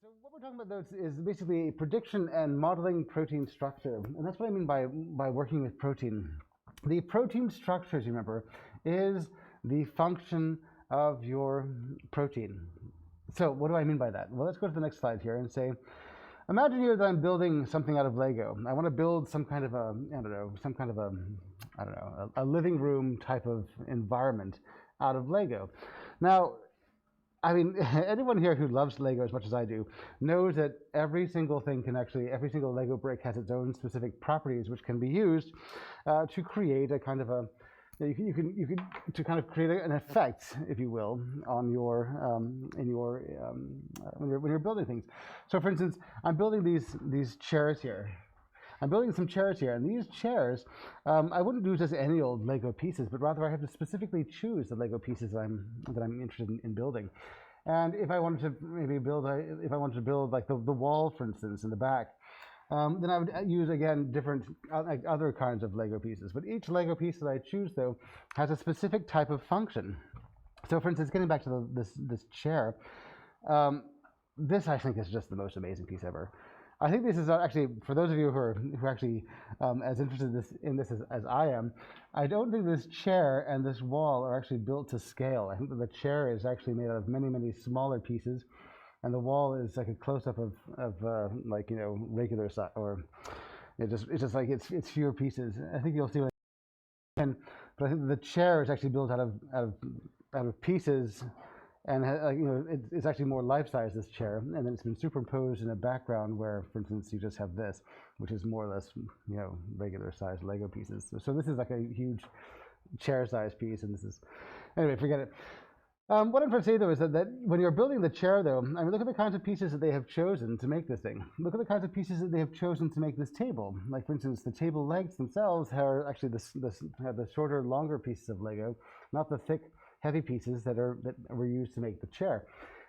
So what we're talking about though is basically prediction and modeling protein structure, and that's what I mean by working with protein. The protein structure, as you remember, is the function of your protein. So what do I mean by that? Well, let's go to the next slide here and say, imagine here that I'm building something out of Lego. I want to build some kind of a, a living room type of environment out of Lego. Now, I mean, anyone here who loves Lego as much as I do knows that every single Lego brick has its own specific properties, which can be used to create a kind of a, you can to kind of create an effect, if you will, on your when you're building things. So, for instance, I'm building these chairs here. I'm building some chairs here, and these chairs, I wouldn't do just any old Lego pieces, but rather I have to specifically choose the Lego pieces that I'm interested in building. And if I wanted to maybe build like the wall, for instance, in the back, then I would use again different like other kinds of Lego pieces. But each Lego piece that I choose, though, has a specific type of function. So, for instance, getting back to this chair, this I think is just the most amazing piece ever. I think this is actually, for those of you who are actually as interested in this as I am, I don't think this chair and this wall are actually built to scale. I think that the chair is actually made out of many, many smaller pieces, and the wall is like a close-up of like, you know, regular size, or it's just like it's fewer pieces. I think you'll see. But I think the chair is actually built out of pieces. And you know, it's actually more life-size, this chair, and then it's been superimposed in a background where, for instance, you just have this, which is more or less, you know, regular-sized Lego pieces. So this is like a huge chair-sized piece, and this is, anyway, forget it. What I'm trying to say, though, is that when you're building the chair, though, I mean, look at the kinds of pieces that they have chosen to make this thing. Look at the kinds of pieces that they have chosen to make this table. Like, for instance, the table legs themselves are actually the shorter, longer pieces of Lego, not the thick, heavy pieces that were used to make the chair.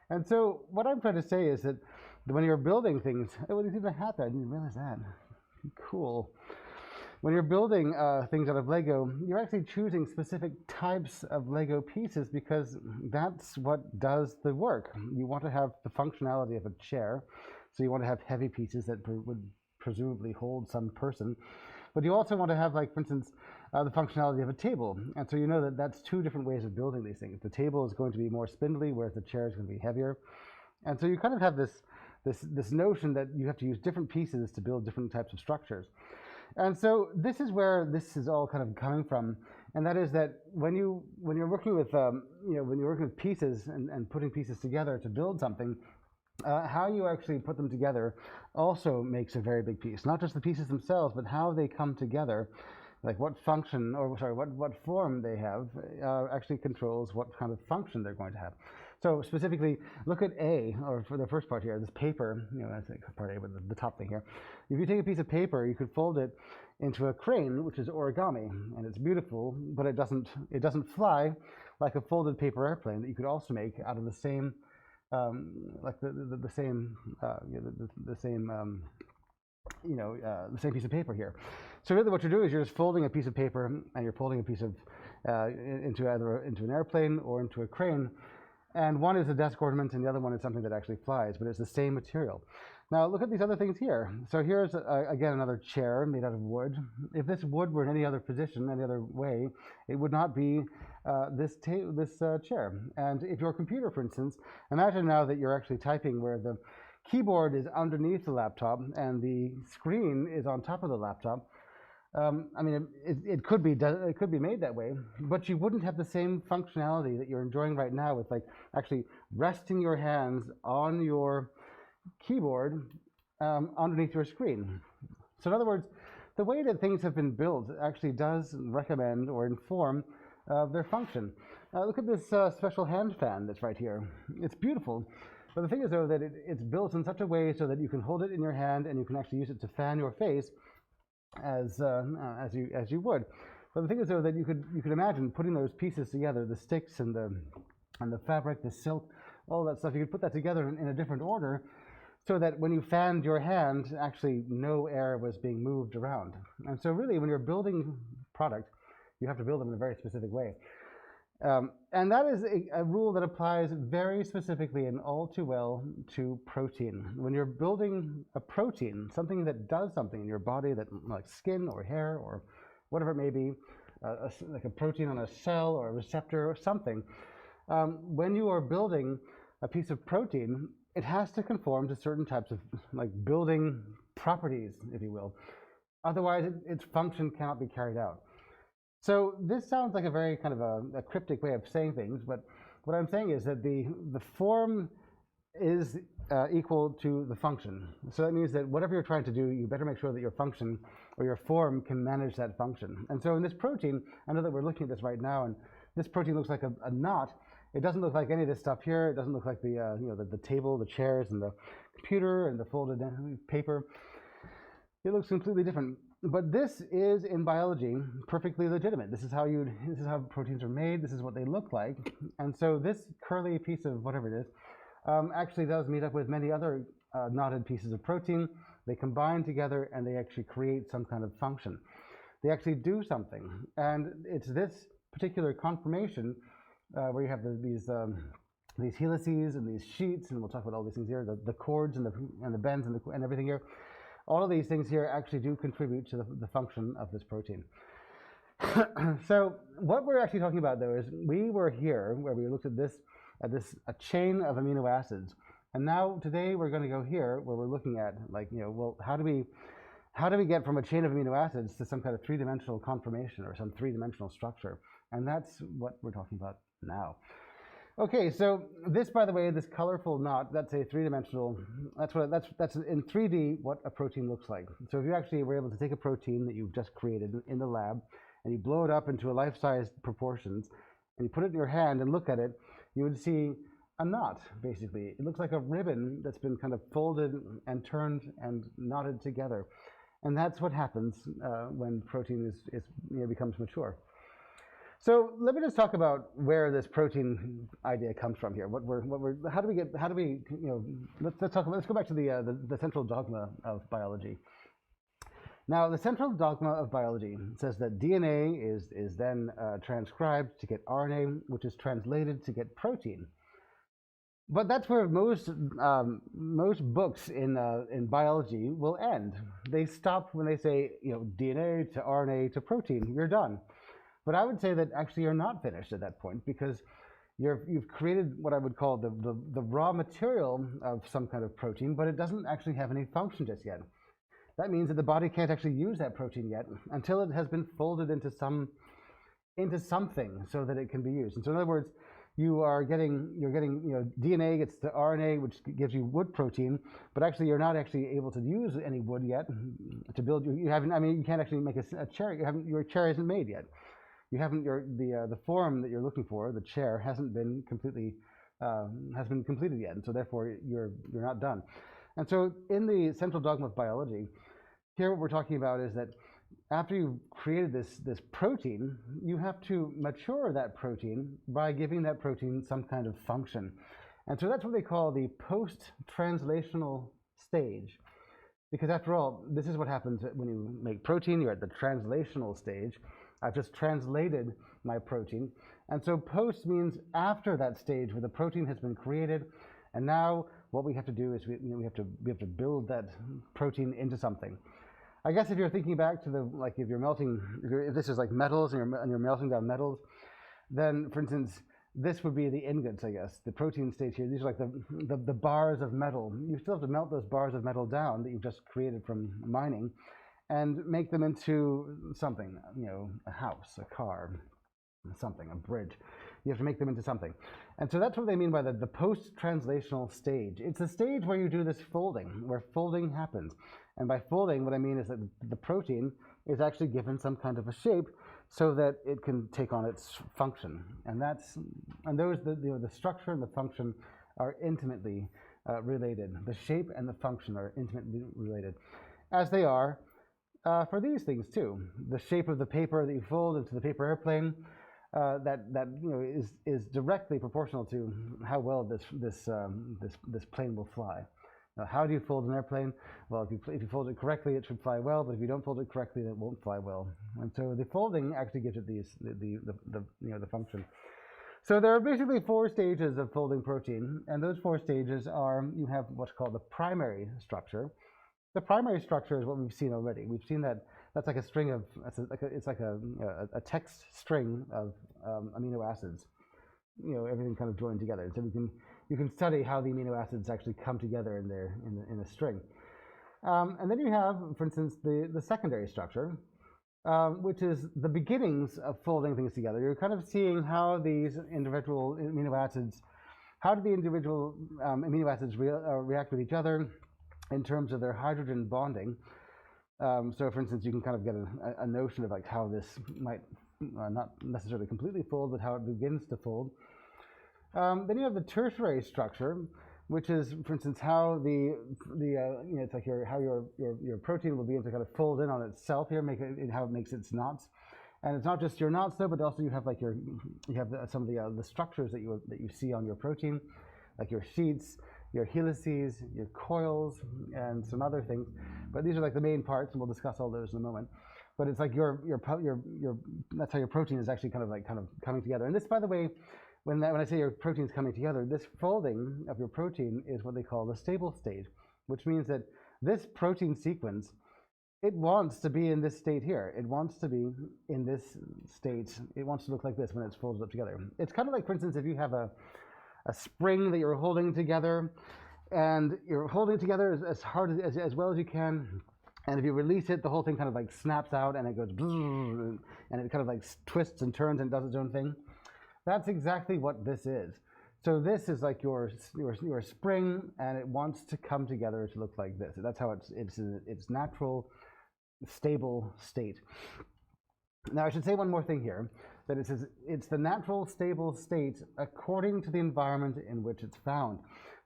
And so what I'm trying to say is that when you're building things, oh, there's even a hat there, I didn't realize that. Cool. When you're building things out of Lego, you're actually choosing specific types of Lego pieces because that's what does the work. You want to have the functionality of a chair, so you want to have heavy pieces that would presumably hold some person. But you also want to have, like, for instance, the functionality of a table. And so you know that that's two different ways of building these things. The table is going to be more spindly, whereas the chair is going to be heavier. And so you kind of have this notion that you have to use different pieces to build different types of structures. And so this is where this is all kind of coming from. And that is that when you're working with, when you're working with pieces and putting pieces together to build something, how you actually put them together also makes a very big piece. Not just the pieces themselves, but how they come together, like what function, or sorry, what form they have actually controls what kind of function they're going to have. So specifically, look at A, or for the first part here, this paper, you know, that's part A with the top thing here. If you take a piece of paper, you could fold it into a crane, which is origami, and it's beautiful, but it doesn't fly like a folded paper airplane that you could also make out of the same like the same piece of paper here. So really, what you're doing is you're just folding a piece of paper, and you're folding a piece of into an airplane or into a crane, and one is a desk ornament, and the other one is something that actually flies, but it's the same material. Now look at these other things here. So here's again another chair made out of wood. If this wood were in any other position, any other way, it would not be this chair. And if your computer, for instance, imagine now that you're actually typing where the keyboard is underneath the laptop and the screen is on top of the laptop. I mean, it could be made that way, but you wouldn't have the same functionality that you're enjoying right now with, like, actually resting your hands on your keyboard underneath your screen. So in other words, the way that things have been built actually does recommend or inform their function. Look at this special hand fan that's right here. It's beautiful. But the thing is, though, that it's built in such a way so that you can hold it in your hand and you can actually use it to fan your face as you would. But the thing is, though, that you could imagine putting those pieces together, the sticks and the fabric, the silk, all that stuff. You could put that together in a different order, so that when you fanned your hand, actually no air was being moved around. And so really, when you're building product, you have to build them in a very specific way. And that is a rule that applies very specifically and all too well to protein. When you're building a protein, something that does something in your body, that like skin or hair or whatever it may be, like a protein on a cell or a receptor or something, when you are building a piece of protein, it has to conform to certain types of like building properties, if you will. Otherwise, its function cannot be carried out. So this sounds like a very kind of a cryptic way of saying things, but what I'm saying is that the form is equal to the function. So that means that whatever you're trying to do, you better make sure that your function or your form can manage that function. And so in this protein, I know that we're looking at this right now, and this protein looks like a knot. It doesn't look like any of this stuff here. It doesn't look like the table, the chairs, and the computer, and the folded paper. It looks completely different. But this is, in biology, perfectly legitimate. This is how proteins are made. This is what they look like. And so this curly piece of whatever it is actually does meet up with many other knotted pieces of protein. They combine together, and they actually create some kind of function. They actually do something. And it's this particular conformation where you have these helices and these sheets, and we'll talk about all these things here, the chords and the bends and everything here. All of these things here actually do contribute to the function of this protein. So what we're actually talking about, though, is we were here where we looked at a chain of amino acids, and now today we're going to go here where we're looking at well, how do we get from a chain of amino acids to some kind of three-dimensional conformation or some three-dimensional structure? And that's what we're talking about now. Okay, so this, by the way, this colorful knot, that's a three-dimensional, that's in 3D what a protein looks like. So if you actually were able to take a protein that you've just created in the lab, and you blow it up into a life-size proportions, and you put it in your hand and look at it, you would see a knot, basically. It looks like a ribbon that's been kind of folded and turned and knotted together. And that's what happens when protein becomes mature. So let me just talk about where this protein idea comes from here. Let's go back to the central dogma of biology. Now, the central dogma of biology says that DNA is then transcribed to get RNA, which is translated to get protein. But that's where most books in biology will end. They stop when they say DNA to RNA to protein. You're done. But I would say that actually you're not finished at that point, because you've created what I would call the raw material of some kind of protein, but it doesn't actually have any function just yet. That means that the body can't actually use that protein yet until it has been folded into something so that it can be used. And so in other words, you're getting DNA gets to RNA, which gives you wood protein, but actually you're not actually able to use any wood yet to build. You can't actually make a chair. Your chair isn't made yet. You haven't the form that you're looking for. The chair hasn't been completed yet, and so therefore you're not done. And so in the central dogma of biology, here what we're talking about is that after you've created this protein, you have to mature that protein by giving that protein some kind of function. And so that's what they call the post-translational stage. Because after all, this is what happens when you make protein. You're at the translational stage. I've just translated my protein. And so post means after that stage where the protein has been created, and now what we have to do is we have to build that protein into something. I guess if you're thinking back to if this is like metals and you're melting down metals, then for instance, this would be the ingots, I guess, the protein stage here. These are like the bars of metal. You still have to melt those bars of metal down that you've just created from mining, and make them into something, a house, a car, something, a bridge. You have to make them into something. And so that's what they mean by the post-translational stage. It's a stage where you do this folding, where folding happens. And by folding, what I mean is that the protein is actually given some kind of a shape so that it can take on its function. And the structure and the function are intimately related. The shape and the function are intimately related, as they are for these things too. The shape of the paper that you fold into the paper airplane, is directly proportional to how well this plane will fly. Now, how do you fold an airplane? Well, if you fold it correctly, it should fly well. But if you don't fold it correctly, then it won't fly well. And so the folding actually gives it the function. So there are basically 4 stages of folding protein, and those 4 stages are, you have what's called the primary structure. The primary structure is what we've seen already. We've seen that that's like a string of, it's like a text string of amino acids, everything kind of joined together. So you can study how the amino acids actually come together in a string. And then you have, for instance, the secondary structure, which is the beginnings of folding things together. You're kind of seeing how these individual amino acids, how do the individual amino acids react with each other in terms of their hydrogen bonding. So for instance, you can kind of get a notion of like how this might not necessarily completely fold, but how it begins to fold. Then you have the tertiary structure, which is, for instance, how it's like how your protein will begin to kind of fold in on itself here, how it makes its knots, and it's not just your knots though, but also you have like some of the structures that you see on your protein, like your sheets, your helices, your coils, and some other things. But these are like the main parts, and we'll discuss all those in a moment. But it's like that's how your protein is actually kind of coming together. And this, by the way, when I say your protein is coming together, this folding of your protein is what they call the stable state, which means that this protein sequence, it wants to be in this state here. It wants to be in this state. It wants to look like this when it's folded up together. It's kind of like, for instance, if you have a spring that you're holding together, and you're holding it together as hard as well as you can, and if you release it, the whole thing kind of like snaps out, and it goes, and it kind of like twists and turns and does its own thing. That's exactly what this is. So this is like your spring, and it wants to come together to look like this. That's how its natural, stable state. Now I should say one more thing here, that it says it's the natural, stable state according to the environment in which it's found.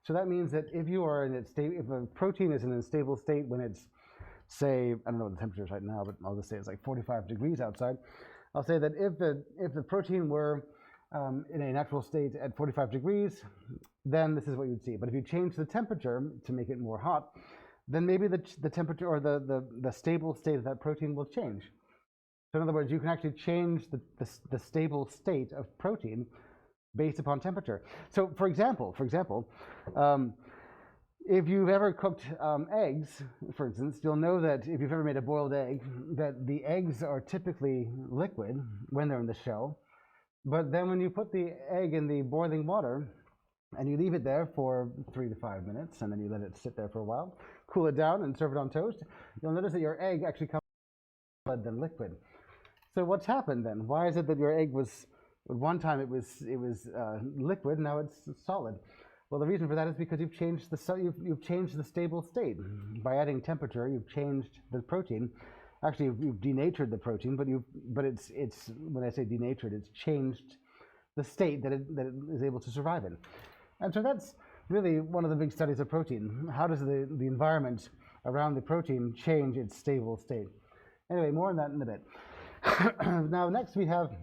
So that means that if a protein is in a stable state when it's, say, I don't know what the temperature is right now, but I'll just say it's like 45 degrees outside. I'll say that if the protein were in a natural state at 45 degrees, then this is what you'd see. But if you change the temperature to make it more hot, then maybe the temperature or the stable state of that protein will change. So in other words, you can actually change the stable state of protein based upon temperature. So for example, if you've ever cooked eggs, for instance, you'll know that if you've ever made a boiled egg, that the eggs are typically liquid when they're in the shell. But then when you put the egg in the boiling water and you leave it there for 3 to 5 minutes, and then you let it sit there for a while, cool it down and serve it on toast, you'll notice that your egg actually comes more solid than liquid. So what's happened then? Why is it that your egg was, at one time it was liquid, now it's solid? Well, the reason for that is because you've changed the stable state. By adding temperature, you've changed the protein. Actually, you've denatured the protein, but it's when I say denatured, it's changed the state that it is able to survive in. And so that's really one of the big studies of protein. How does the environment around the protein change its stable state? Anyway, more on that in a bit. Now, next we have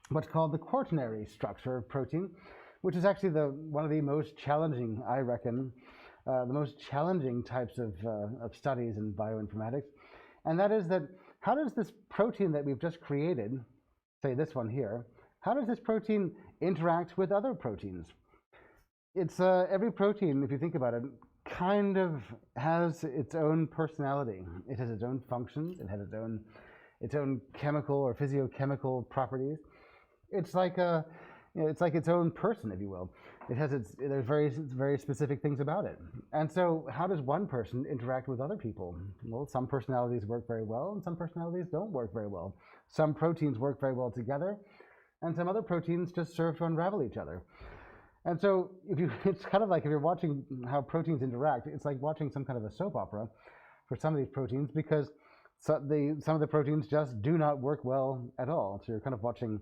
what's called the quaternary structure of protein, which is actually one of the most challenging, I reckon, the most challenging types of studies in bioinformatics. And that is that how does this protein that we've just created, say this one here, how does this protein interact with other proteins? It's every protein, if you think about it, kind of has its own personality. It has its own functions. It has its own chemical or physiochemical properties. It's like its own person, if you will. There's very specific things about it. And so how does one person interact with other people? Well, some personalities work very well, and some personalities don't work very well. Some proteins work very well together, and some other proteins just serve to unravel each other. And so it's kind of like if you're watching how proteins interact, it's like watching some kind of a soap opera for some of these proteins, because some of the proteins just do not work well at all. So you're kind of watching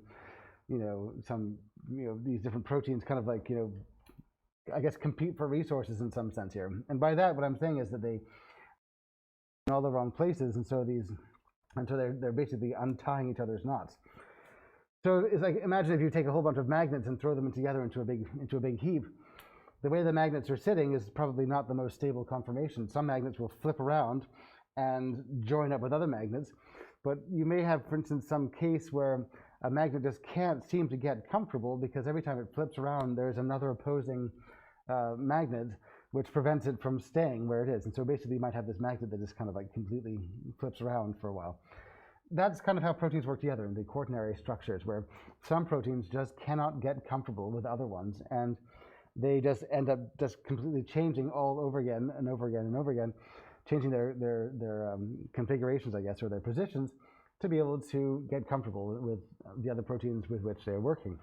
these different proteins kind of like, I guess, compete for resources in some sense here. And by that, what I'm saying is that they in all the wrong places, and so they're basically untying each other's knots. So it's like, imagine if you take a whole bunch of magnets and throw them together into a big heap. The way the magnets are sitting is probably not the most stable conformation. Some magnets will flip around and join up with other magnets, but you may have, for instance, some case where a magnet just can't seem to get comfortable because every time it flips around, there's another opposing magnet which prevents it from staying where it is. And so basically you might have this magnet that just kind of like completely flips around for a while. That's kind of how proteins work together in the quaternary structures, where some proteins just cannot get comfortable with other ones, and they just end up just completely changing all over again and over again and over again, changing their configurations, I guess, or their positions to be able to get comfortable with the other proteins with which they're working.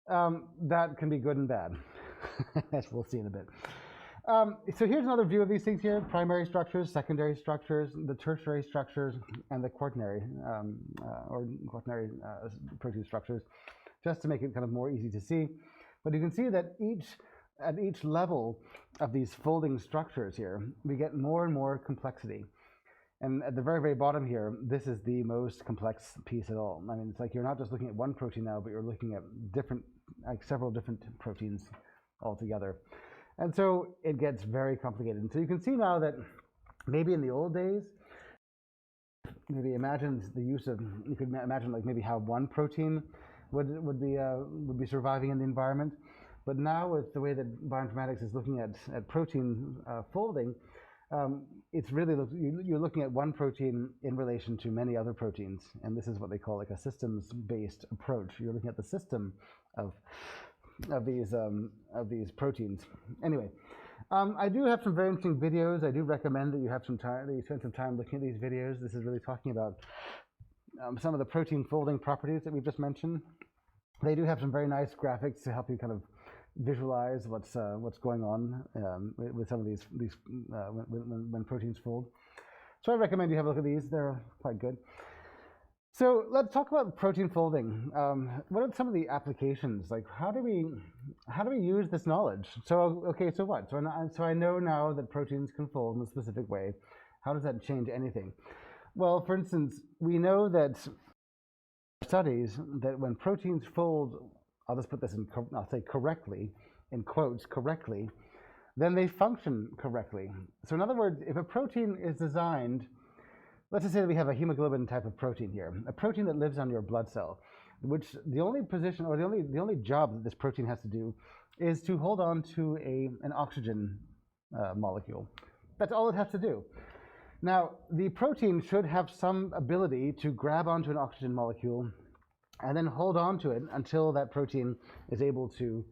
That can be good and bad, as we'll see in a bit. So here's another view of these things here: primary structures, secondary structures, the tertiary structures, and the quaternary protein structures, just to make it kind of more easy to see. But you can see that at each level of these folding structures here, we get more and more complexity. And at the very, very bottom here, this is the most complex piece at all. I mean, it's like you're not just looking at one protein now, but you're looking at several different proteins altogether. And so it gets very complicated. And so you can see now that maybe in the old days, maybe imagine the use of, you could imagine like maybe how one protein would be surviving in the environment. But now with the way that bioinformatics is looking at protein folding, it's really, you're looking at one protein in relation to many other proteins. And this is what they call like a systems-based approach. You're looking at the system of these proteins. Anyway, I do have some very interesting videos. I do recommend that you have some time, that you spend some time looking at these videos. This is really talking about some of the protein folding properties that we've just mentioned. They do have some very nice graphics to help you kind of visualize what's going on with some of these when proteins fold. So I recommend you have a look at these. They're quite good. So let's talk about protein folding. What are some of the applications? Like, how do we use this knowledge? So okay, so what? So I know now that proteins can fold in a specific way. How does that change anything? Well, for instance, we know that studies that when proteins fold, I'll just put this in, I'll say correctly, in quotes, correctly, then they function correctly. So in other words, if a protein is designed, let's just say that we have a hemoglobin type of protein here, a protein that lives on your blood cell, which the only position or the only job that this protein has to do is to hold on to an oxygen molecule. That's all it has to do. Now, the protein should have some ability to grab onto an oxygen molecule and then hold on to it until that protein is able to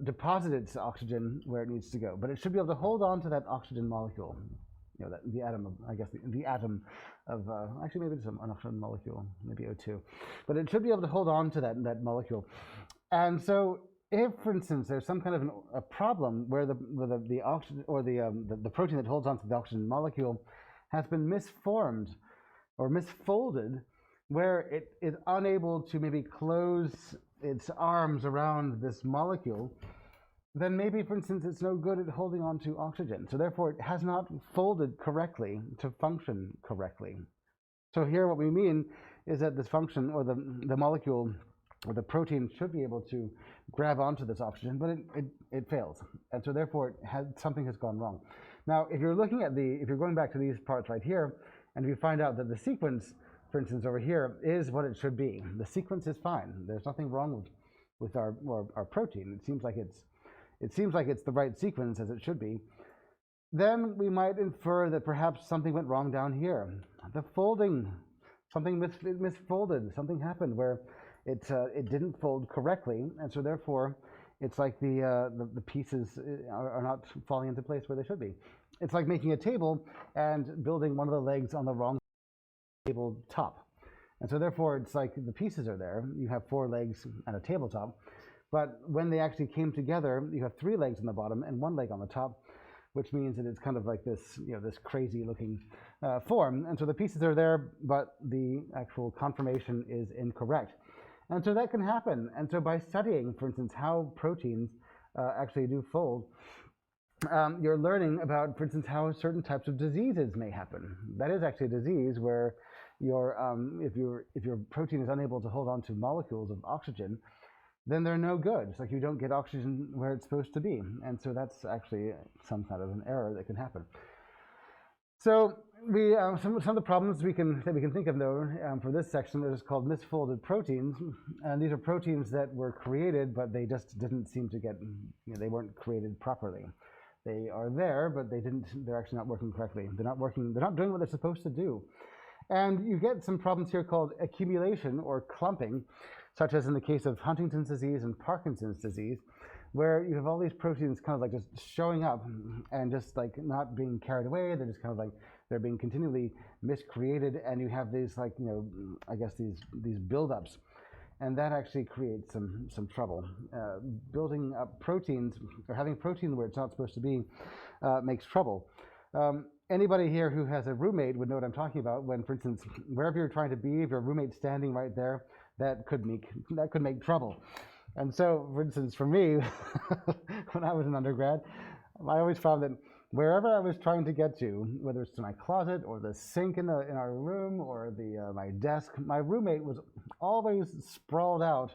deposit its oxygen where it needs to go. But it should be able to hold on to that oxygen molecule. You know, the atom of, I guess, the atom of, actually maybe it's an oxygen molecule, maybe O2. But it should be able to hold on to that molecule. And so if, for instance, there's some kind of a problem where the oxygen or the protein that holds on to the oxygen molecule has been misformed or misfolded, where it is unable to maybe close its arms around this molecule, then maybe, for instance, it's no good at holding on to oxygen. So therefore, it has not folded correctly to function correctly. So here what we mean is that this function, or the molecule, or the protein should be able to grab onto this oxygen, but it fails. And so therefore, something has gone wrong. Now, if you're looking at if you're going back to these parts right here, and you find out that the sequence, for instance, over here, is what it should be. The sequence is fine. There's nothing wrong with our protein. It seems like it's the right sequence as it should be. Then we might infer that perhaps something went wrong down here. The folding, something misfolded. Something happened where it didn't fold correctly, and so therefore, it's like the pieces are not falling into place where they should be. It's like making a table and building one of the legs on the wrong tabletop. And so therefore, it's like the pieces are there. You have 4 legs and a tabletop. But when they actually came together, you have 3 legs on the bottom and 1 leg on the top, which means that it's kind of like this, this crazy looking form. And so the pieces are there, but the actual conformation is incorrect. And so that can happen. And so by studying, for instance, how proteins actually do fold, you're learning about, for instance, how certain types of diseases may happen. That is actually a disease where if your protein is unable to hold on to molecules of oxygen, then they're no good. It's like you don't get oxygen where it's supposed to be. And so that's actually some kind of an error that can happen. So some of the problems that we can think of though for this section is called misfolded proteins, and these are proteins that were created, but they just didn't seem to get, they weren't created properly. They are there, but they're actually not working correctly. They're not doing what they're supposed to do. And you get some problems here called accumulation or clumping, such as in the case of Huntington's disease and Parkinson's disease, where you have all these proteins kind of like just showing up and just like not being carried away. They're just kind of like, they're being continually miscreated, and you have these like, I guess these buildups. And that actually creates some trouble. Building up proteins, or having protein where it's not supposed to be, makes trouble. Anybody here who has a roommate would know what I'm talking about when, for instance, wherever you're trying to be, if your roommate's standing right there, that could make trouble. And so, for instance, for me, when I was an undergrad, I always found that wherever I was trying to get to, whether it's to my closet or the sink in our room or my desk, my roommate was always sprawled out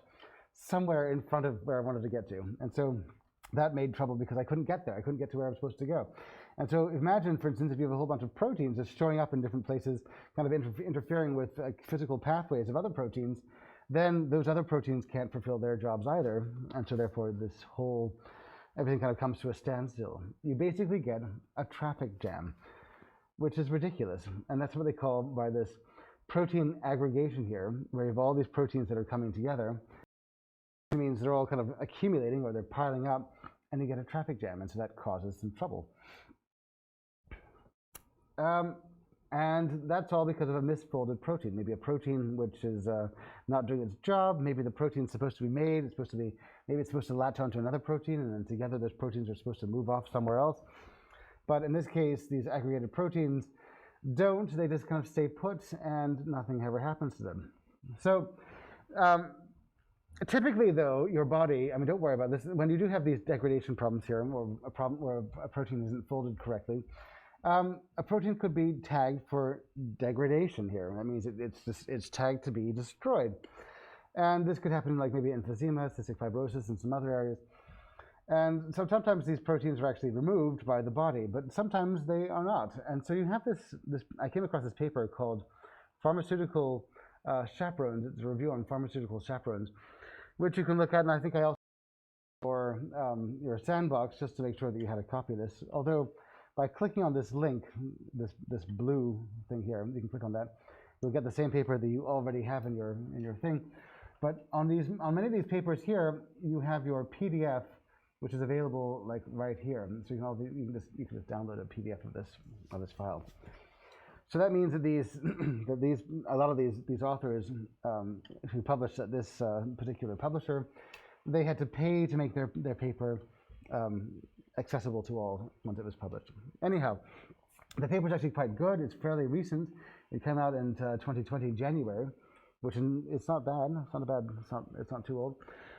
somewhere in front of where I wanted to get to. And so that made trouble because I couldn't get there. I couldn't get to where I was supposed to go. And so imagine, for instance, if you have a whole bunch of proteins just showing up in different places, kind of interfering with physical pathways of other proteins, then those other proteins can't fulfill their jobs either. And so therefore everything kind of comes to a standstill. You basically get a traffic jam, which is ridiculous. And that's what they call by this protein aggregation here, where you have all these proteins that are coming together. It means they're all kind of accumulating or they're piling up, and you get a traffic jam. And so that causes some trouble. And that's all because of a misfolded protein. Maybe a protein which is not doing its job. Maybe the protein's supposed to be made. Maybe it's supposed to latch onto another protein, and then together those proteins are supposed to move off somewhere else. But in this case, these aggregated proteins don't. They just kind of stay put, and nothing ever happens to them. So typically, though, your body, don't worry about this. When you do have these degradation problems here, or a problem where a protein isn't folded correctly, a protein could be tagged for degradation here. That means it's tagged to be destroyed. And this could happen like maybe emphysema, cystic fibrosis, and some other areas. And so sometimes these proteins are actually removed by the body, but sometimes they are not. And so you have this I came across this paper called Pharmaceutical Chaperones. It's a review on pharmaceutical chaperones, which you can look at, and I think I also or your sandbox just to make sure that you had a copy of this. Although by clicking on this link, this blue thing here, you can click on that. You'll get the same paper that you already have in your thing. But on many of these papers here, you have your PDF, which is available like right here. So you can just download a PDF of this file. So that means that a lot of these authors who published at this particular publisher, they had to pay to make their paper accessible to all once it was published. Anyhow, the paper is actually quite good. It's fairly recent. It came out in 2020 January, which it's not bad. It's not too old,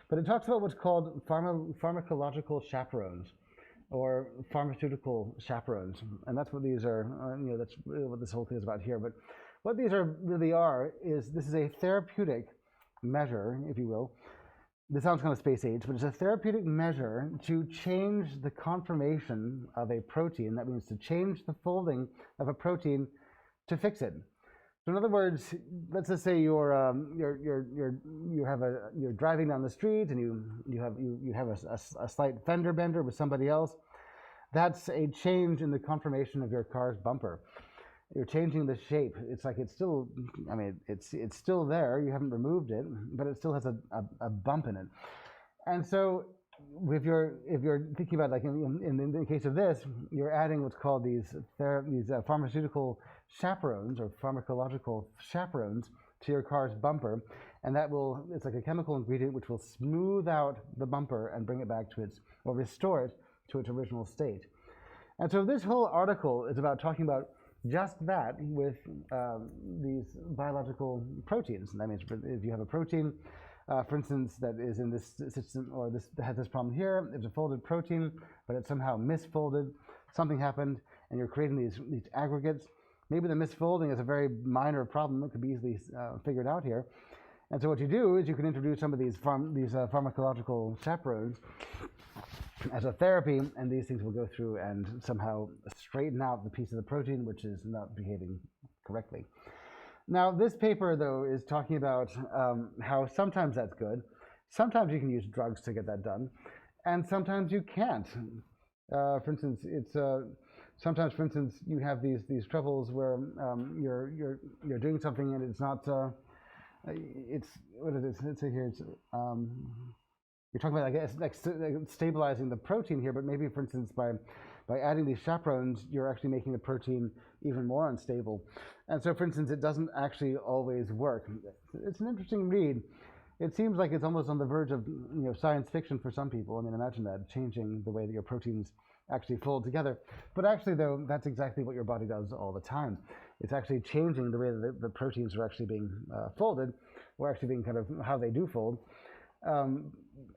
but it talks about what's called pharmacological chaperones, or pharmaceutical chaperones, and that's what these are. That's really what this whole thing is about here. But what these really are is this is a therapeutic measure, if you will. This sounds kind of space age, but it's a therapeutic measure to change the conformation of a protein. That means to change the folding of a protein to fix it. So in other words, let's just say you're driving down the street and you have a slight fender bender with somebody else. That's a change in the conformation of your car's bumper. You're changing the shape. It's like it's still, it's still there. You haven't removed it, but it still has a bump in it. And so if you're thinking about, like in the case of this, you're adding what's called these pharmaceutical chaperones or pharmacological chaperones to your car's bumper, and it's like a chemical ingredient which will smooth out the bumper and bring it back or restore it to its original state. And so this whole article is about talking about just that with these biological proteins. And that means if you have a protein, for instance, that is in this system, or that has this problem here, it's a folded protein, but it's somehow misfolded, something happened, and you're creating these aggregates. Maybe the misfolding is a very minor problem that could be easily figured out here. And so what you do is you can introduce some of these pharmacological chaperones, as a therapy, and these things will go through and somehow straighten out the piece of the protein which is not behaving correctly. Now, this paper, though, is talking about how sometimes that's good, sometimes you can use drugs to get that done, and sometimes you can't. For instance, it's sometimes, for instance, you have these troubles where you're doing something and it's not. It's what is it? Let's say here. It's you're talking about, I guess, like stabilizing the protein here, but maybe, for instance, by adding these chaperones, you're actually making the protein even more unstable. And so, for instance, it doesn't actually always work. It's an interesting read. It seems like it's almost on the verge of science fiction for some people. I mean, imagine that, changing the way that your proteins actually fold together. But actually, though, that's exactly what your body does all the time. It's actually changing the way that the proteins are actually being folded, or actually being kind of how they do fold.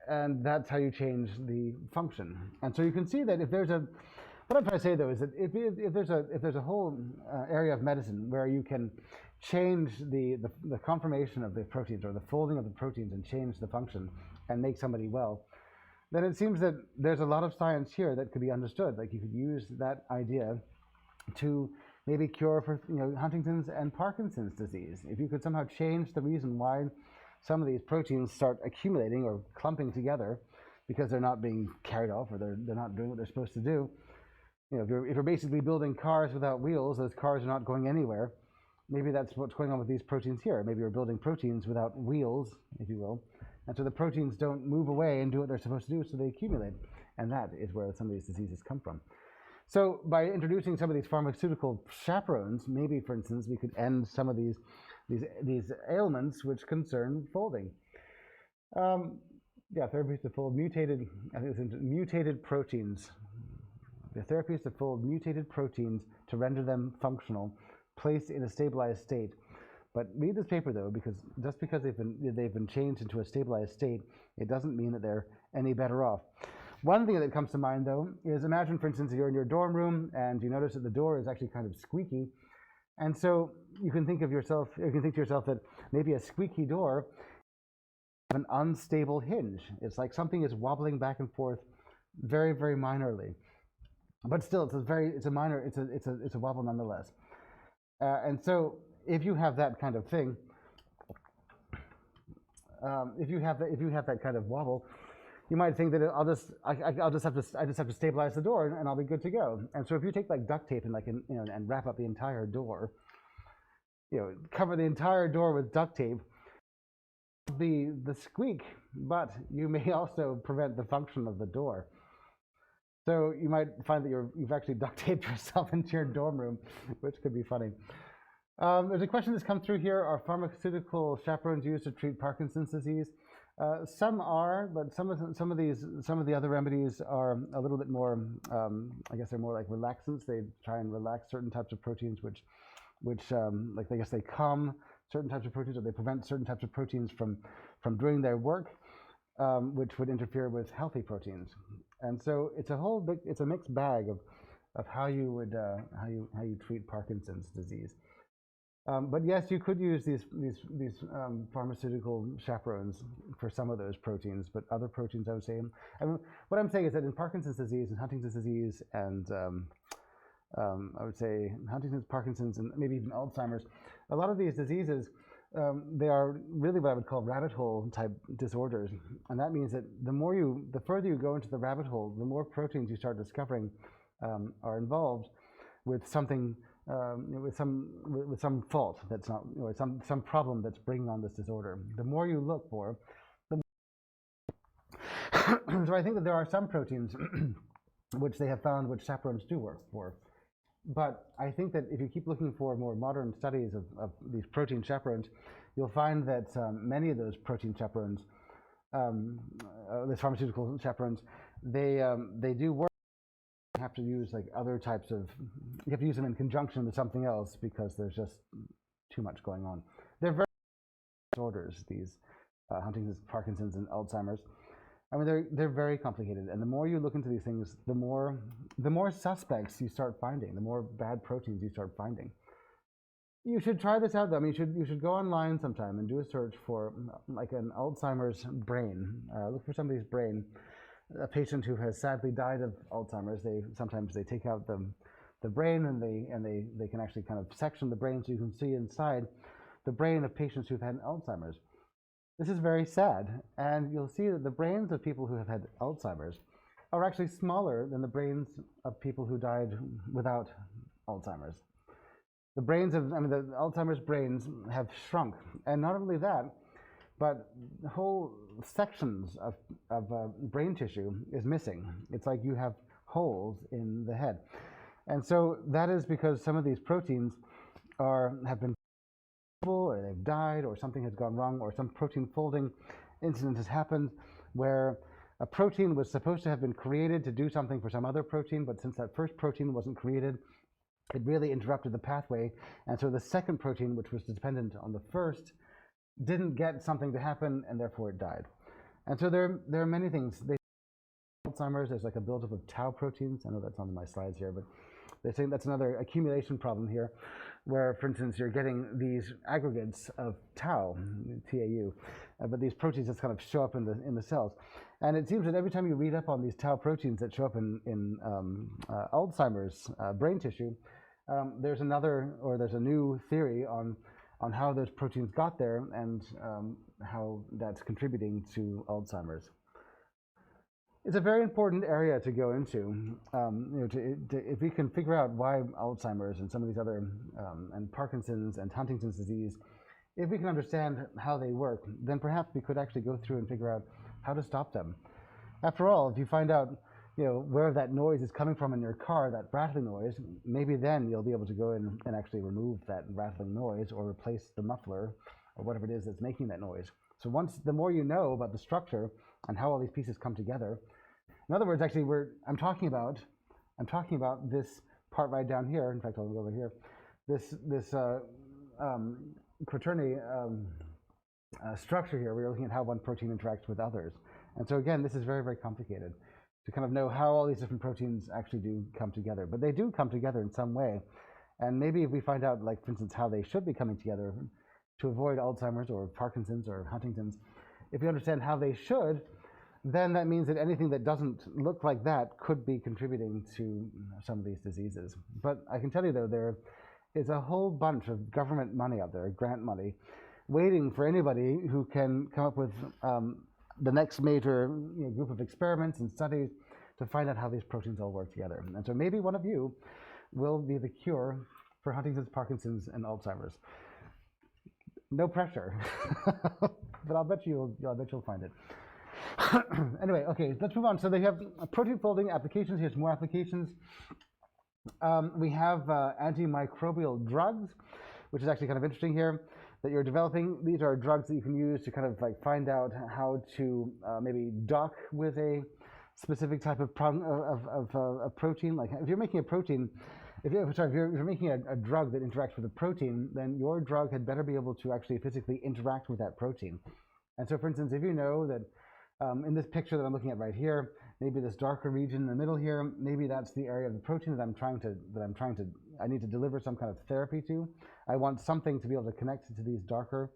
And that's how you change the function. And so you can see that if there's what I'm trying to say, though, is that if there's a whole area of medicine where you can change the conformation of the proteins, or the folding of the proteins, and change the function and make somebody well, then it seems that there's a lot of science here that could be understood. Like, you could use that idea to maybe cure for Huntington's and Parkinson's disease. If you could somehow change the reason why some of these proteins start accumulating or clumping together because they're not being carried off, or they're not doing what they're supposed to do. If you're basically building cars without wheels, those cars are not going anywhere. Maybe that's what's going on with these proteins here. Maybe you're building proteins without wheels, if you will, and so the proteins don't move away and do what they're supposed to do, so they accumulate. And that is where some of these diseases come from. So by introducing some of these pharmaceutical chaperones, maybe, for instance, we could end some of these ailments which concern folding. Therapies to fold mutated proteins. The therapies to fold mutated proteins to render them functional, placed in a stabilized state. But read this paper, though, because just because they've been changed into a stabilized state, it doesn't mean that they're any better off. One thing that comes to mind, though, is imagine, for instance, you're in your dorm room and you notice that the door is actually kind of squeaky. And so you can think to yourself that maybe a squeaky door has an unstable hinge. It's like something is wobbling back and forth very, very minorly. But still, it's a wobble nonetheless. And so if you have that kind of thing, if you have that kind of wobble, you might think that I just have to stabilize the door and I'll be good to go. And so if you take like duct tape and and wrap up the entire door, cover the entire door with duct tape, the squeak, but you may also prevent the function of the door. So you might find that you've actually duct taped yourself into your dorm room, which could be funny. There's a question that's come through here: are pharmaceutical chaperones used to treat Parkinson's disease? Some are, but some of the other remedies are a little bit more. I guess they're more like relaxants. They try and relax certain types of proteins, which like I guess they calm certain types of proteins, or they prevent certain types of proteins from doing their work, which would interfere with healthy proteins. And so it's a mixed bag of how you would how you treat Parkinson's disease. But yes, you could use these pharmaceutical chaperones for some of those proteins, but other proteins, I would say. I mean, what I'm saying is that in Parkinson's disease and Huntington's disease, and I would say Huntington's, Parkinson's, and maybe even Alzheimer's, a lot of these diseases, they are really what I would call rabbit hole type disorders, and that means that the further you go into the rabbit hole, the more proteins you start discovering are involved with something. With some fault that's not, some problem that's bringing on this disorder. The more you look for, the more so I think that there are some proteins which they have found which chaperones do work for. But I think that if you keep looking for more modern studies of these protein chaperones, you'll find that many of those protein chaperones, these pharmaceutical chaperones, they do work. You have to use like other types of, you have to use them in conjunction with something else because there's just too much going on. They're very disorders, these Huntington's, Parkinson's, and Alzheimer's. I mean, they're very complicated, and the more you look into these things, the more suspects you start finding, the more bad proteins you start finding. You should try this out, though. I mean, you should go online sometime and do a search for like an Alzheimer's brain. Look for somebody's brain. a patient who has sadly died of Alzheimer's, sometimes they take out the brain and they can actually kind of section the brain so you can see inside the brain of patients who've had Alzheimer's. This is very sad, and you'll see that the brains of people who have had Alzheimer's are actually smaller than the brains of people who died without Alzheimer's. The Alzheimer's brains have shrunk, and not only that, but whole sections of brain tissue is missing. It's like you have holes in the head. And so that is because some of these proteins have been or they've died, or something has gone wrong, or some protein folding incident has happened where a protein was supposed to have been created to do something for some other protein, but since that first protein wasn't created, it really interrupted the pathway, and so the second protein, which was dependent on the first, didn't get something to happen, and therefore it died. And so there are many things. Alzheimer's, there's like a buildup of tau proteins. I know that's on my slides here, but they're saying that's another accumulation problem here, where, for instance, you're getting these aggregates of tau, TAU, but these proteins just kind of show up in the cells. And it seems that every time you read up on these tau proteins that show up in Alzheimer's brain tissue, there's a new theory on how those proteins got there and how that's contributing to Alzheimer's. It's a very important area to go into. If we can figure out why Alzheimer's and some of these other, and Parkinson's and Huntington's disease, if we can understand how they work, then perhaps we could actually go through and figure out how to stop them. After all, if you find out where that noise is coming from in your car, that rattling noise, maybe then you'll be able to go in and actually remove that rattling noise or replace the muffler or whatever it is that's making that noise. So the more you know about the structure and how all these pieces come together. In other words, actually, I'm talking about this part right down here. In fact, I'll go over here. This quaternary structure here. We're looking at how one protein interacts with others. And so again, this is very, very complicated to kind of know how all these different proteins actually do come together. But they do come together in some way. And maybe if we find out, like, for instance, how they should be coming together to avoid Alzheimer's or Parkinson's or Huntington's, if we understand how they should, then that means that anything that doesn't look like that could be contributing to some of these diseases. But I can tell you, though, there is a whole bunch of government money out there, grant money, waiting for anybody who can come up with the next major group of experiments and studies to find out how these proteins all work together. And so maybe one of you will be the cure for Huntington's, Parkinson's, and Alzheimer's. No pressure, but I'll bet you'll find it. Anyway, okay, let's move on. So they have protein folding applications. Here's more applications. We have antimicrobial drugs, which is actually kind of interesting here that you're developing. These are drugs that you can use to kind of like find out how to maybe dock with a specific type of protein. Like if you're making a protein, if you're making a drug that interacts with a protein, then your drug had better be able to actually physically interact with that protein. And so, for instance, if you know that in this picture that I'm looking at right here, maybe this darker region in the middle here, maybe that's the area of the protein that I need to deliver some kind of therapy to. I want something to be able to connect to these darker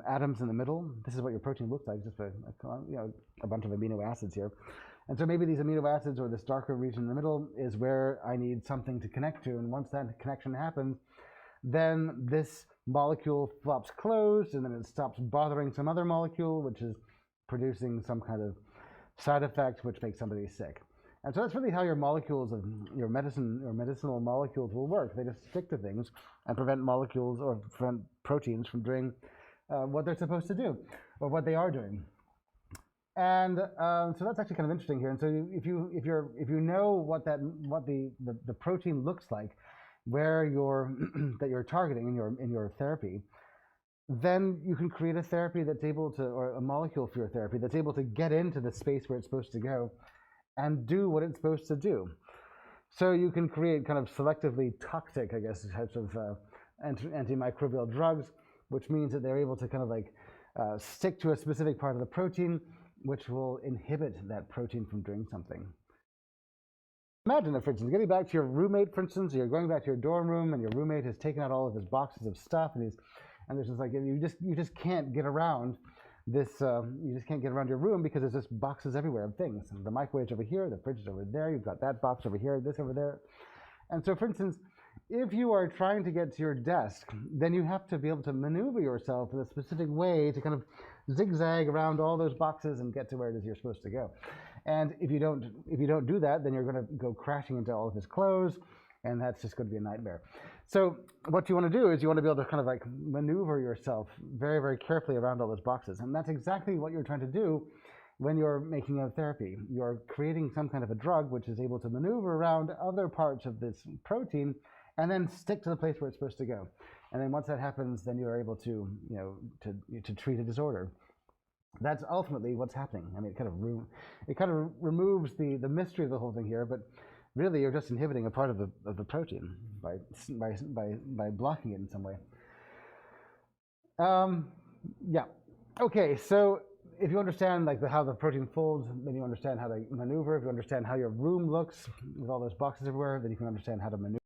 atoms in the middle. This is what your protein looks like, just a bunch of amino acids here. And so maybe these amino acids or this darker region in the middle is where I need something to connect to. And once that connection happens, then this molecule flops closed, and then it stops bothering some other molecule, which is producing some kind of side effect which makes somebody sick. And so that's really how your molecules of your medicinal molecules will work. They just stick to things and prevent molecules or prevent proteins from doing what they're supposed to do or what they are doing. And so that's actually kind of interesting here. And so if you know what the protein looks like, where that you're targeting in your therapy, then you can create a therapy that's able to, or a molecule for your therapy that's able to get into the space where it's supposed to go and do what it's supposed to do. So you can create kind of selectively toxic, I guess, types of antimicrobial drugs, which means that they're able to kind of like stick to a specific part of the protein, which will inhibit that protein from doing something. Imagine, for instance, getting back to your roommate, for instance, you're going back to your dorm room and your roommate has taken out all of his boxes of stuff and there's just like, you just can't get around this you just can't get around your room because there's just boxes everywhere of things. The microwave's over here, the fridge is over there, you've got that box over here, this over there. And so, for instance, if you are trying to get to your desk, then you have to be able to maneuver yourself in a specific way to kind of zigzag around all those boxes and get to where it is you're supposed to go. And if you don't do that, then you're going to go crashing into all of his clothes, and that's just going to be a nightmare. So what you want to do is you want to be able to kind of like maneuver yourself very, very carefully around all those boxes. And that's exactly what you're trying to do when you're making a therapy. You're creating some kind of a drug which is able to maneuver around other parts of this protein and then stick to the place where it's supposed to go. And then once that happens, then you're able to, to treat a disorder. That's ultimately what's happening. I mean, it kind of removes the mystery of the whole thing here, but really you're just inhibiting a part of the protein by blocking it in some way. Yeah. Okay. So if you understand like how the protein folds, then you understand how to maneuver. If you understand how your room looks with all those boxes everywhere, then you can understand how to maneuver.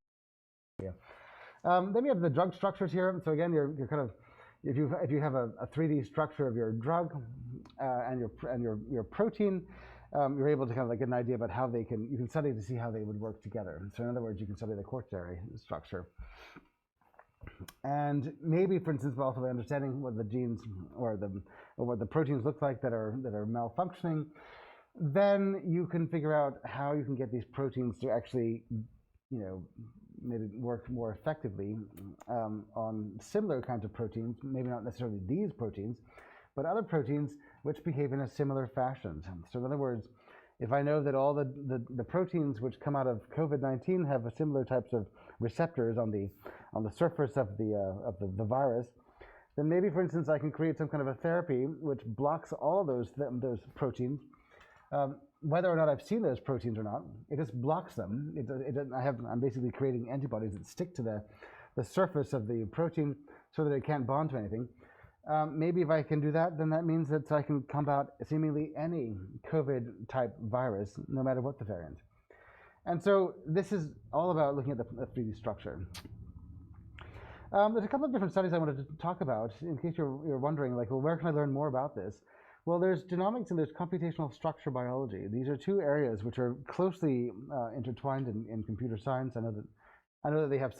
Then we have the drug structures here. So again, you're kind of if you have a 3D structure of your drug and your protein, you're able to kind of like get an idea about how you can study to see how they would work together. So in other words, you can study the quaternary structure. And maybe, for instance, also by understanding what the genes or what the proteins look like that are malfunctioning, then you can figure out how you can get these proteins to actually, maybe work more effectively on similar kinds of proteins, maybe not necessarily these proteins, but other proteins which behave in a similar fashion. So in other words, if I know that all the proteins which come out of COVID-19 have similar types of receptors on the surface of the virus, then maybe, for instance, I can create some kind of a therapy which blocks all those proteins. Whether or not I've seen those proteins or not, it just blocks them. I'm basically creating antibodies that stick to the surface of the protein so that it can't bond to anything. Maybe if I can do that, then that means that I can combat seemingly any COVID-type virus, no matter what the variant. And so this is all about looking at the 3D structure. There's a couple of different studies I wanted to talk about, in case you're wondering, like, well, where can I learn more about this? Well, there's genomics and there's computational structure biology. These are two areas which are closely intertwined in computer science. I know that they have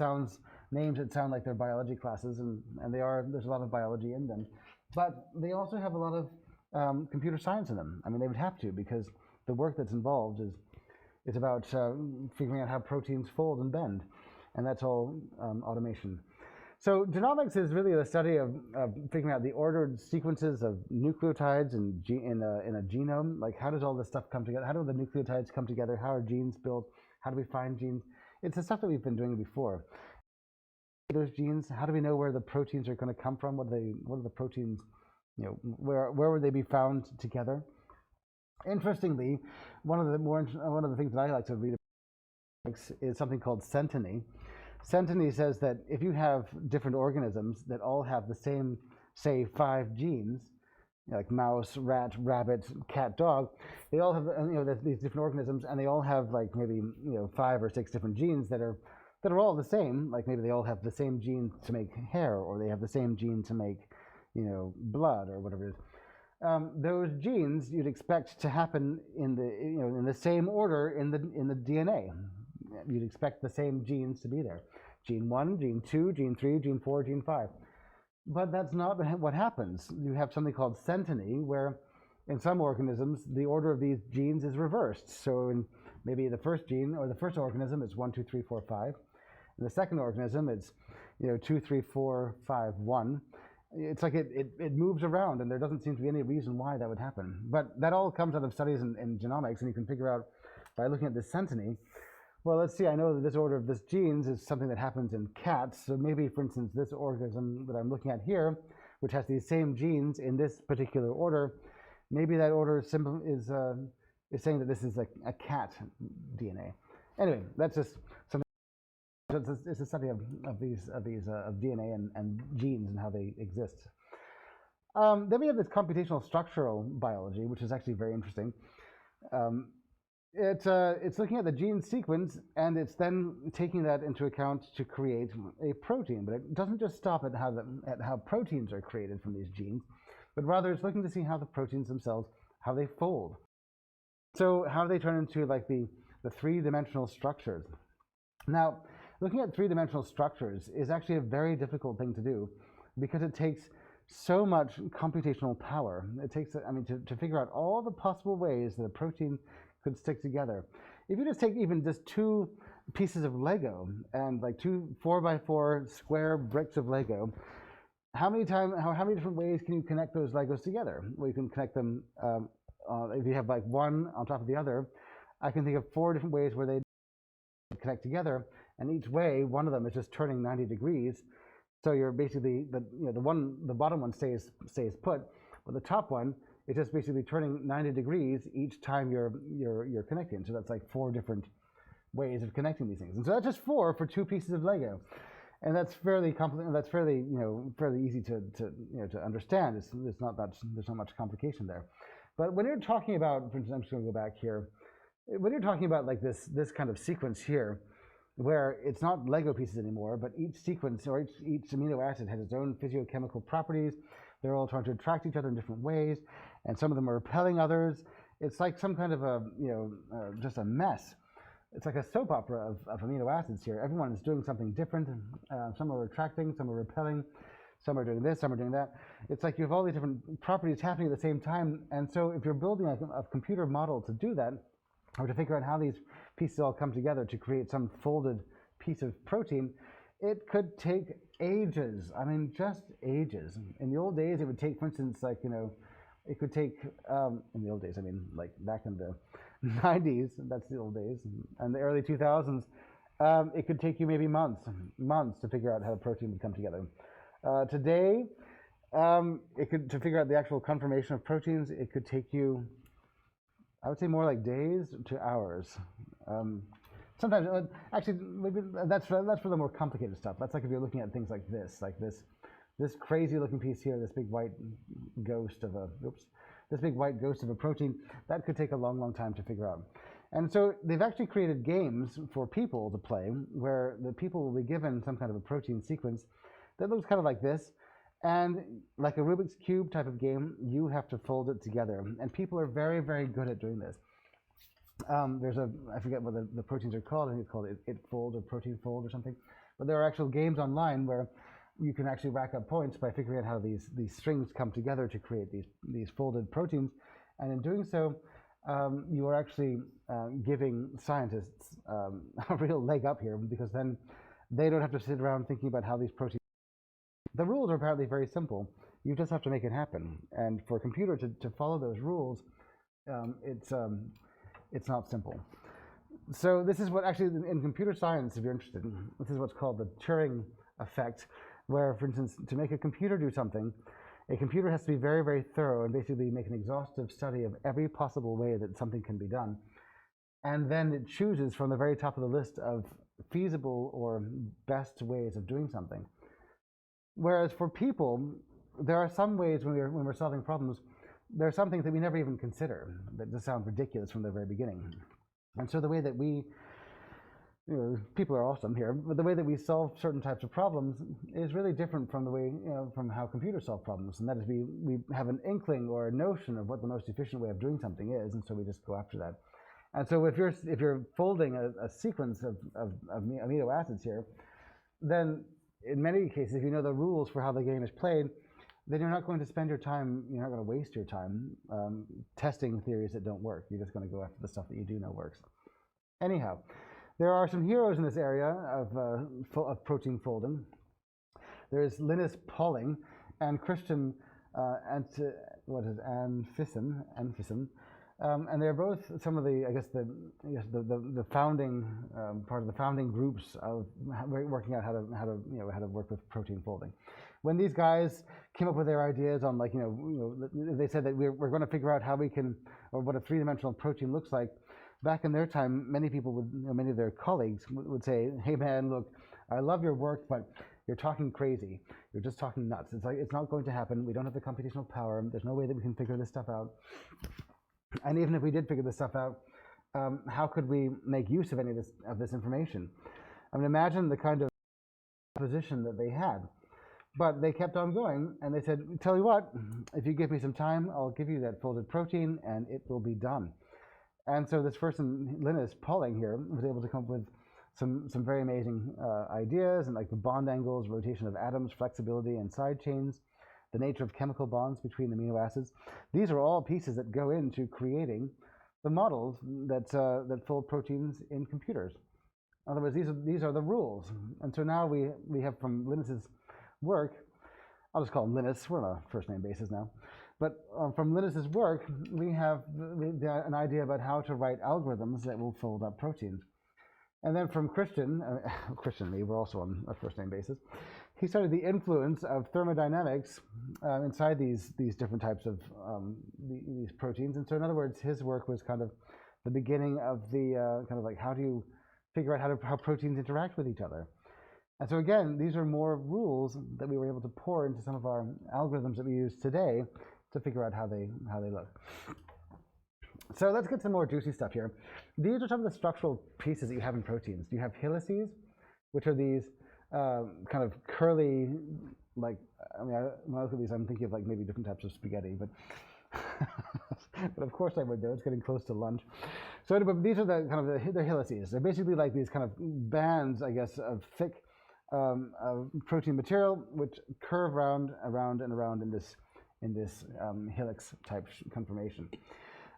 names that sound like they're biology classes, and they are. There's a lot of biology in them, but they also have a lot of computer science in them. I mean, they would have to, because the work that's involved is about figuring out how proteins fold and bend, and that's all automation. So genomics is really the study of figuring out the ordered sequences of nucleotides in a genome. Like, how does all this stuff come together? How do the nucleotides come together? How are genes built? How do we find genes? It's the stuff that we've been doing before. Those genes, how do we know where the proteins are going to come from? What are the proteins, where would they be found together? Interestingly, one of the things that I like to read about is something called centeny. Centeny says that if you have different organisms that all have the same, say, 5 genes, like mouse, rat, rabbit, cat, dog, they all have these different organisms, and they all have like maybe 5 or 6 different genes that are all the same. Like maybe they all have the same gene to make hair, or they have the same gene to make blood, or whatever it is. Those genes you'd expect to happen in the same order in the DNA. You'd expect the same genes to be there. Gene 1, gene 2, gene 3, gene 4, gene 5. But that's not what happens. You have something called centeny, where in some organisms, the order of these genes is reversed. So in maybe the first gene, or the first organism, it's 1, 2, 3, 4, 5. In the second organism, it's 2, 3, 4, 5, 1. It's like it moves around, and there doesn't seem to be any reason why that would happen. But that all comes out of studies in genomics, and you can figure out by looking at this centeny. Well, let's see, I know that this order of this genes is something that happens in cats. So maybe, for instance, this organism that I'm looking at here, which has these same genes in this particular order, maybe that order is saying that this is a cat DNA. Anyway, that's just something. It's a study of DNA and genes and how they exist. Then we have this computational structural biology, which is actually very interesting. It's looking at the gene sequence, and it's then taking that into account to create a protein. But it doesn't just stop at how proteins are created from these genes. but rather it's looking to see how the proteins themselves, how they fold. So how do they turn into like the three-dimensional structures? Now, looking at three-dimensional structures is actually a very difficult thing to do because it takes so much computational power. It takes, I mean, to figure out all the possible ways that a protein could stick together. If you just take even just two pieces of Lego and like two 4x4 square bricks of Lego, how many different ways can you connect those Legos together? Well, you can connect them, if you have like one on top of the other, I can think of 4 different ways where they connect together, and each way, one of them is just turning 90 degrees. So you're basically, the bottom one stays put, but the top one is just basically turning 90 degrees each time you're connecting. So that's like 4 different ways of connecting these things. And so that's just 4 for 2 pieces of Lego. And that's fairly complicated. That's fairly easy to understand. There's not much complication there. But when you're talking about, for instance, I'm just going to go back here. When you're talking about like this kind of sequence here, where it's not Lego pieces anymore, but each sequence or each amino acid has its own physiochemical properties. They're all trying to attract each other in different ways, and some of them are repelling others. It's like some kind of a just a mess. It's like a soap opera of amino acids here. Everyone is doing something different. Some are attracting, some are repelling, some are doing this, some are doing that. It's like you have all these different properties happening at the same time. And so if you're building a computer model to do that, or to figure out how these pieces all come together to create some folded piece of protein, it could take ages. I mean, just ages. In the old days, it would take, for instance, like, it could take, in the old days, I mean, like back in the 90s, that's the old days, and the early 2000s, it could take you maybe months to figure out how a protein would come together. Today, to figure out the actual conformation of proteins, it could take you, I would say, more like days to hours. Sometimes, actually, maybe that's for the more complicated stuff. That's like if you're looking at things like this crazy looking piece here, this big white ghost of a protein, that could take a long, long time to figure out. And so they've actually created games for people to play where the people will be given some kind of a protein sequence that looks kind of like this. And like a Rubik's Cube type of game, you have to fold it together. And people are very, very good at doing this. I forget what the proteins are called. I think it's called It-Fold or Protein Fold or something. But there are actual games online where you can actually rack up points by figuring out how these strings come together to create these folded proteins. And in doing so, you are actually giving scientists a real leg up here, because then they don't have to sit around thinking about how these proteins. The rules are apparently very simple. You just have to make it happen. And for a computer to follow those rules, it's not simple. So this is what actually, in computer science, if you're interested, this is what's called the Turing Effect, where, for instance, to make a computer do something, a computer has to be very, very thorough and basically make an exhaustive study of every possible way that something can be done. And then it chooses from the very top of the list of feasible or best ways of doing something. Whereas for people, there are some ways when we're solving problems, there are some things that we never even consider that just sound ridiculous from the very beginning. And so the way that we, people are awesome here, but the way that we solve certain types of problems is really different from the way, from how computers solve problems. And that is we have an inkling or a notion of what the most efficient way of doing something is, and so we just go after that. And so if you're folding a sequence of amino acids here, then in many cases, if you know the rules for how the game is played, then you're not going to spend your time, you're not going to waste your time testing theories that don't work. You're just going to go after the stuff that you do know works. Anyhow, there are some heroes in this area of protein folding. There's Linus Pauling and Christian Anfison, and they're both some of the, I guess, the founding part of the founding groups of working out how to work with protein folding. When these guys came up with their ideas on, like, they said that we're going to figure out how we can, or what a three-dimensional protein looks like. Back in their time, many of their colleagues would say, "Hey man, look, I love your work, but you're talking crazy. You're just talking nuts. It's not going to happen. We don't have the computational power. There's no way that we can figure this stuff out. And even if we did figure this stuff out, how could we make use of any of this information?" I mean, imagine the kind of position that they had. But they kept on going, and they said, tell you what, if you give me some time, I'll give you that folded protein, and it will be done. And so this person, Linus Pauling here, was able to come up with some very amazing ideas, and like the bond angles, rotation of atoms, flexibility and side chains, the nature of chemical bonds between amino acids. These are all pieces that go into creating the models that fold proteins in computers. In other words, these are the rules. And so now we have from Linus's work, I'll just call him Linus, we're on a first name basis now, but from Linus's work, we have an idea about how to write algorithms that will fold up proteins. And then from Christian and me, we're also on a first name basis, he studied the influence of thermodynamics inside these different types of these proteins. And so in other words, his work was kind of the beginning of the kind of like, how do you figure out how proteins interact with each other? And so again, these are more rules that we were able to pour into some of our algorithms that we use today to figure out how they look. So let's get some more juicy stuff here. These are some of the structural pieces that you have in proteins. You have helices, which are these kind of curly, like, I mean, when I look at these, I'm thinking of like maybe different types of spaghetti, but but of course I would know, it's getting close to lunch. So but these are the kind of the helices. They're basically like these kind of bands, I guess, of thick protein material, which curve around and around in this helix type conformation.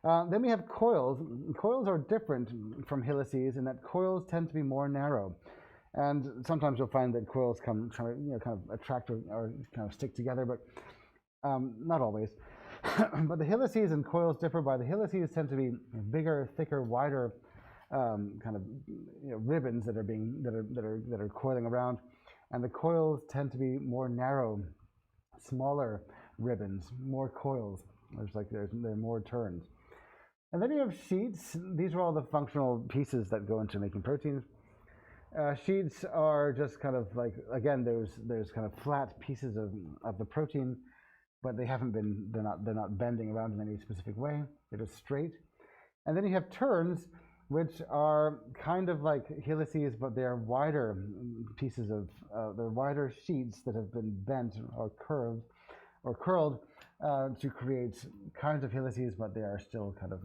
Then we have coils. Coils are different from helices in that coils tend to be more narrow, and sometimes you'll find that coils kind of attract or kind of stick together, but not always. But the helices and coils differ by the helices tend to be bigger, thicker, wider kind of ribbons that are coiling around, and the coils tend to be more narrow, smaller ribbons, more coils. There are more turns. And then you have sheets. These are all the functional pieces that go into making proteins. Sheets are just kind of like, again, there's kind of flat pieces of the protein, but they're not bending around in any specific way. They're just straight. And then you have turns, which are kind of like helices, but they're wider pieces they're wider sheets that have been bent or curved or curled to create kinds of helices, but they are still kind of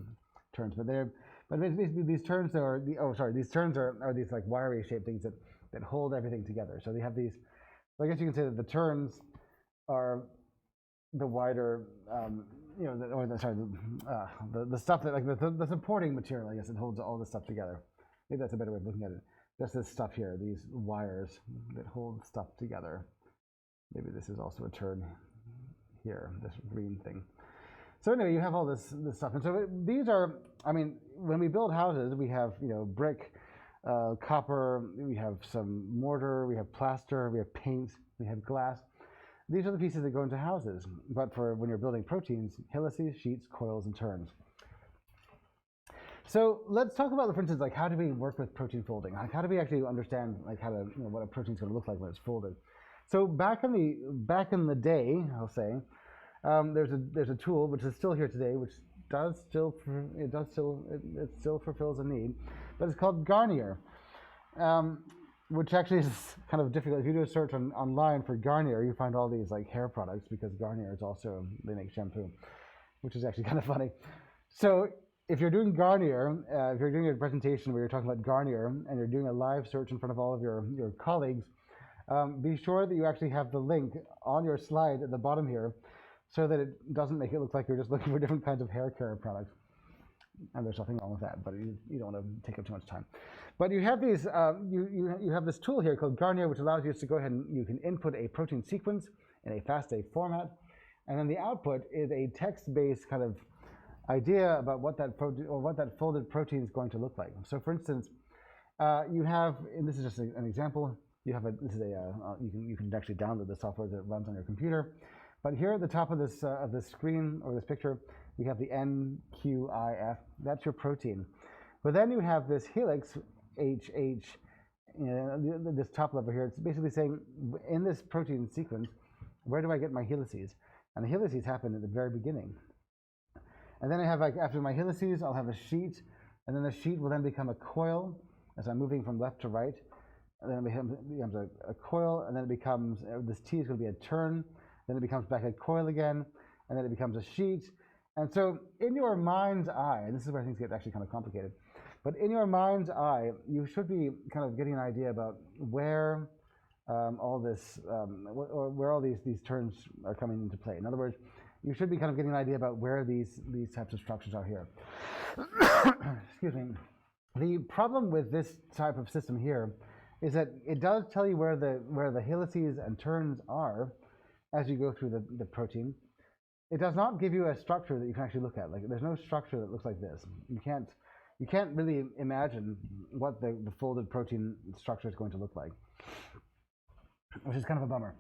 turns. But basically these turns are these like wiry shaped things that hold everything together. So they have these. I guess you can say that the turns are the wider, the stuff that like the supporting material. I guess it holds all this stuff together. Maybe that's a better way of looking at it. Just this stuff here, these wires that hold stuff together. Maybe this is also a turn here, this green thing. So anyway, you have all this stuff, and so these are. I mean, when we build houses, we have brick, copper, we have some mortar, we have plaster, we have paint, we have glass. These are the pieces that go into houses. But for when you're building proteins, helices, sheets, coils, and turns. So let's talk about, for instance, like how do we work with protein folding? Like how do we actually understand like how to what a protein's going to look like when it's folded? So back in the day, I'll say, there's a tool which is still here today, which still fulfills a need, but it's called Garnier, which actually is kind of difficult. If you do a search online for Garnier, you find all these like hair products, because Garnier is also, they make shampoo, which is actually kind of funny. So if you're doing Garnier, if you're doing a presentation where you're talking about Garnier and you're doing a live search in front of all of your colleagues, be sure that you actually have the link on your slide at the bottom here, so that it doesn't make it look like you're just looking for different kinds of hair care products. And there's nothing wrong with that, but you don't want to take up too much time. But you have these, you have this tool here called Garnier, which allows you to go ahead and you can input a protein sequence in a FASTA format, and then the output is a text-based kind of idea about what that folded protein is going to look like. So, for instance, you have, and this is just an example. You have you can actually download the software that runs on your computer. But here at the top of this screen or this picture, we have the NQIF. That's your protein. But then you have this helix HH. This top level here. It's basically saying in this protein sequence, where do I get my helices? And the helices happen at the very beginning. And then I have, like, after my helices, I'll have a sheet, and then the sheet will then become a coil as I'm moving from left to right. and then it becomes a coil, and then it becomes, this T is going to be a turn, then it becomes back a coil again, and then it becomes a sheet. And so in your mind's eye, and this is where things get actually kind of complicated, but in your mind's eye, you should be kind of getting an idea about where all this, or where all these terms are coming into play. In other words, you should be kind of getting an idea about where these types of structures are here. Excuse me. The problem with this type of system here is that it does tell you where the helices and turns are as you go through the protein. It does not give you a structure that you can actually look at. Like, there's no structure that looks like this. You can't really imagine what the folded protein structure is going to look like, which is kind of a bummer.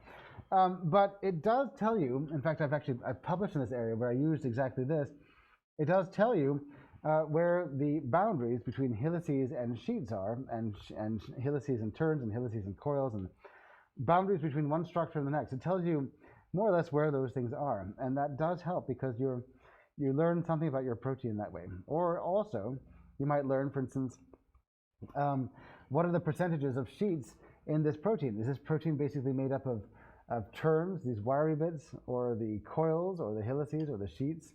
But it does tell you, in fact, I've published in this area where I used exactly this. It does tell you where the boundaries between helices and sheets are, and helices and turns, and helices and coils, and boundaries between one structure and the next. It tells you more or less where those things are, and that does help because you learn something about your protein that way. Or also, you might learn, for instance, what are the percentages of sheets in this protein? Is this protein basically made up of turns, these wiry bits, or the coils, or the helices, or the sheets?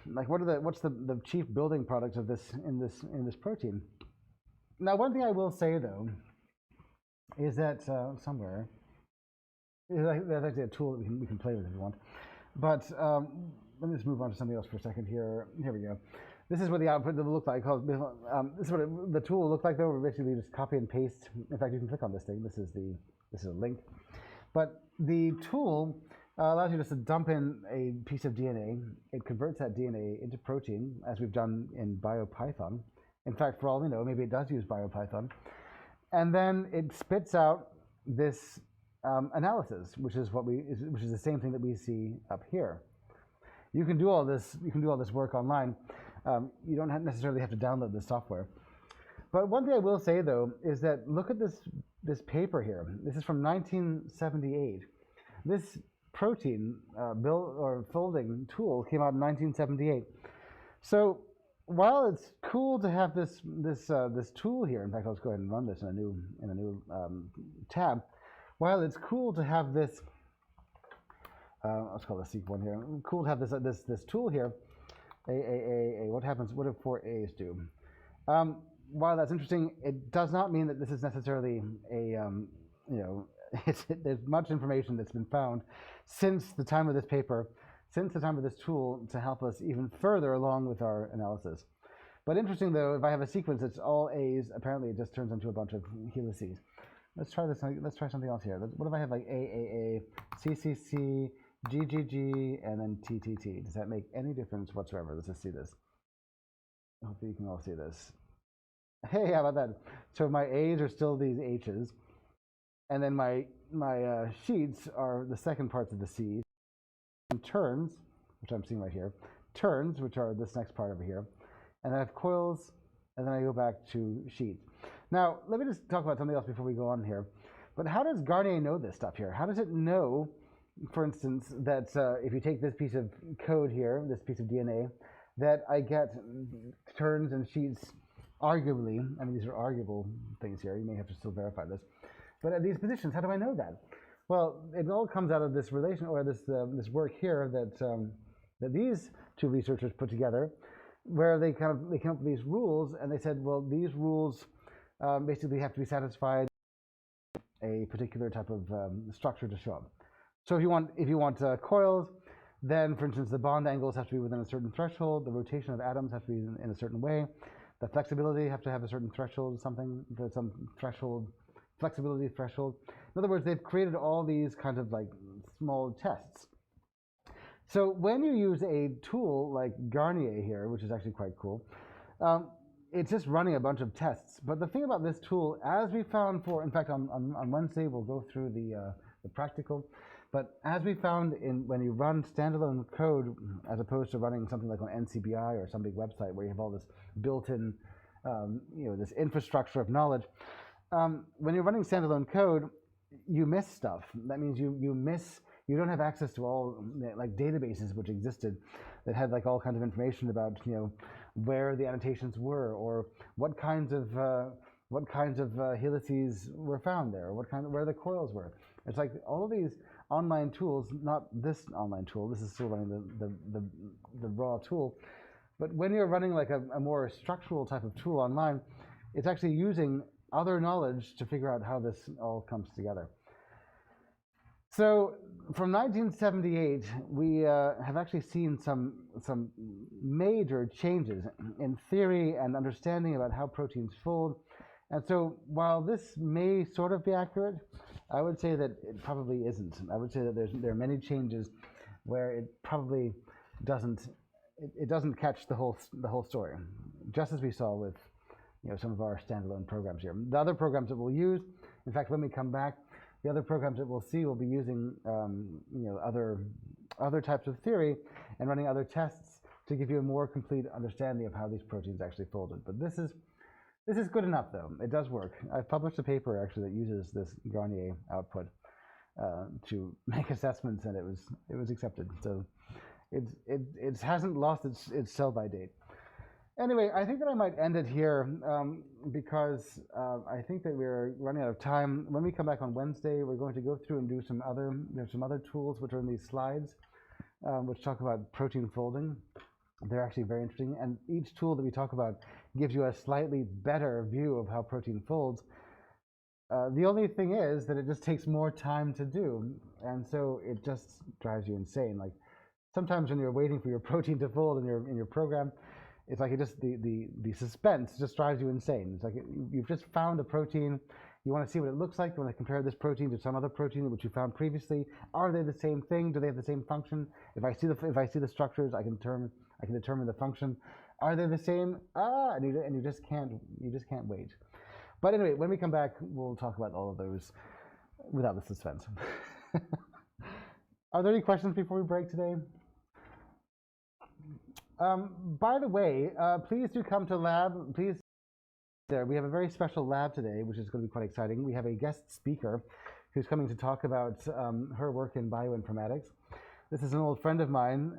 Like, what's the chief building product of this in this protein? Now, one thing I will say though is that somewhere there's actually a tool that we can play with if you want. But let me just move on to something else for a second here. Here we go. This is what the output will look like. This is what the tool will look like though. We're basically just copy and paste. In fact, you can click on this thing. This is a link. But the tool allows you just to dump in a piece of DNA. It converts that DNA into protein, as we've done in BioPython. In fact, for all we know, maybe it does use BioPython. And then it spits out this analysis, which is the same thing that we see up here. You can do all this. You can do all this work online. You don't necessarily have to download this software. But one thing I will say though is that look at this paper here. This is from 1978. This protein build or folding tool came out in 1978. So while it's cool to have this tool here, in fact, let's go ahead and run this in a new tab. While it's cool to have this, let's call this seq1 here. Cool to have this tool here. What happens? What do 4 A's do? While that's interesting, it does not mean that this is necessarily a there's much information that's been found since the time of this paper, since the time of this tool, to help us even further along with our analysis. But interesting though, if I have a sequence that's all A's, apparently it just turns into a bunch of helices. Let's try this. Let's try something else here. What if I have like A, CCC, GGG, and then TTT? Does that make any difference whatsoever? Let's just see this. Hopefully you can all see this. Hey, how about that? So my A's are still these H's, and then my sheets are the second parts of the C's, and turns, which I'm seeing right here, turns, which are this next part over here, and I have coils, and then I go back to sheets. Now, let me just talk about something else before we go on here. But how does Garnier know this stuff here? How does it know, for instance, that if you take this piece of code here, this piece of DNA, that I get turns and sheets arguably, I mean, these are arguable things here. You may have to still verify this. But at these positions, how do I know that? Well, it all comes out of this relation, or this work here that these two researchers put together, where they came up with these rules, and they said, well, these rules basically have to be satisfied a particular type of structure to show up. So if you want coils, then for instance the bond angles have to be within a certain threshold, the rotation of atoms have to be in a certain way, the flexibility have to have a certain threshold, some threshold, flexibility threshold. In other words, they've created all these kind of like small tests. So when you use a tool like Garnier here, which is actually quite cool, it's just running a bunch of tests. But the thing about this tool, as we found in fact on Wednesday we'll go through the practical, but as we found when you run standalone code, as opposed to running something like on NCBI or some big website where you have all this built-in, this infrastructure of knowledge, when you're running standalone code, you miss stuff. That means you don't have access to all like databases which existed that had like all kinds of information about where the annotations were, or what kinds of what kinds of helices were found there, where the coils were. It's like all of these online tools, not this online tool, this is still running the raw tool, but when you're running like a more structural type of tool online, it's actually using other knowledge to figure out how this all comes together. So from 1978, we have actually seen some major changes in theory and understanding about how proteins fold. And so while this may sort of be accurate, I would say that it probably isn't. I would say that there are many changes where it probably doesn't catch the whole story, just as we saw with some of our standalone programs here. The other programs that we'll use, in fact, when we come back, the other programs that we'll see will be using other types of theory and running other tests to give you a more complete understanding of how these proteins actually folded. But this is good enough, though. It does work. I've published a paper actually that uses this Garnier output to make assessments, and it was accepted. So it hasn't lost its sell-by date. Anyway, I think that I might end it here because I think that we're running out of time. When we come back on Wednesday, we're going to go through and do there's some other tools which are in these slides, which talk about protein folding. They're actually very interesting, and each tool that we talk about gives you a slightly better view of how protein folds. The only thing is that it just takes more time to do, and so it just drives you insane. Like sometimes when you're waiting for your protein to fold in your program, it's like the suspense just drives you insane. It's like you've just found a protein. You want to see what it looks like. You want to compare this protein to some other protein which you found previously. Are they the same thing? Do they have the same function? If I see the structures, I can determine the function. Are they the same? And you just can't wait. But anyway, when we come back, we'll talk about all of those without the suspense. Are there any questions before we break today? By the way, please do come to lab. Please, we have a very special lab today, which is going to be quite exciting. We have a guest speaker who's coming to talk about her work in bioinformatics. This is an old friend of mine.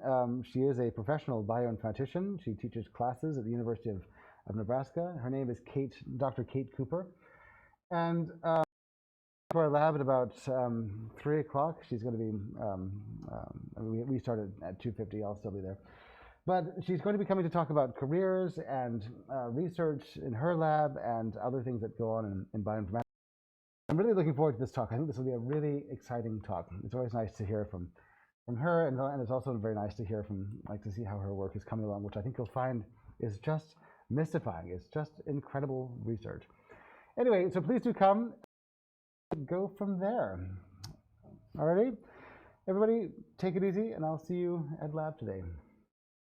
She is a professional bioinformatician. She teaches classes at the University of Nebraska. Her name is Dr. Kate Cooper. And to our lab at about 3 o'clock. She's going to be, we started at 2:50. I'll still be there. But she's going to be coming to talk about careers and research in her lab and other things that go on in bioinformatics. I'm really looking forward to this talk. I think this will be a really exciting talk. It's always nice to hear from her, and it's also very nice to hear to see how her work is coming along, which I think you'll find is just mystifying. It's just incredible research. Anyway, so please do come. Go from there. Alrighty? Everybody, take it easy, and I'll see you at lab today.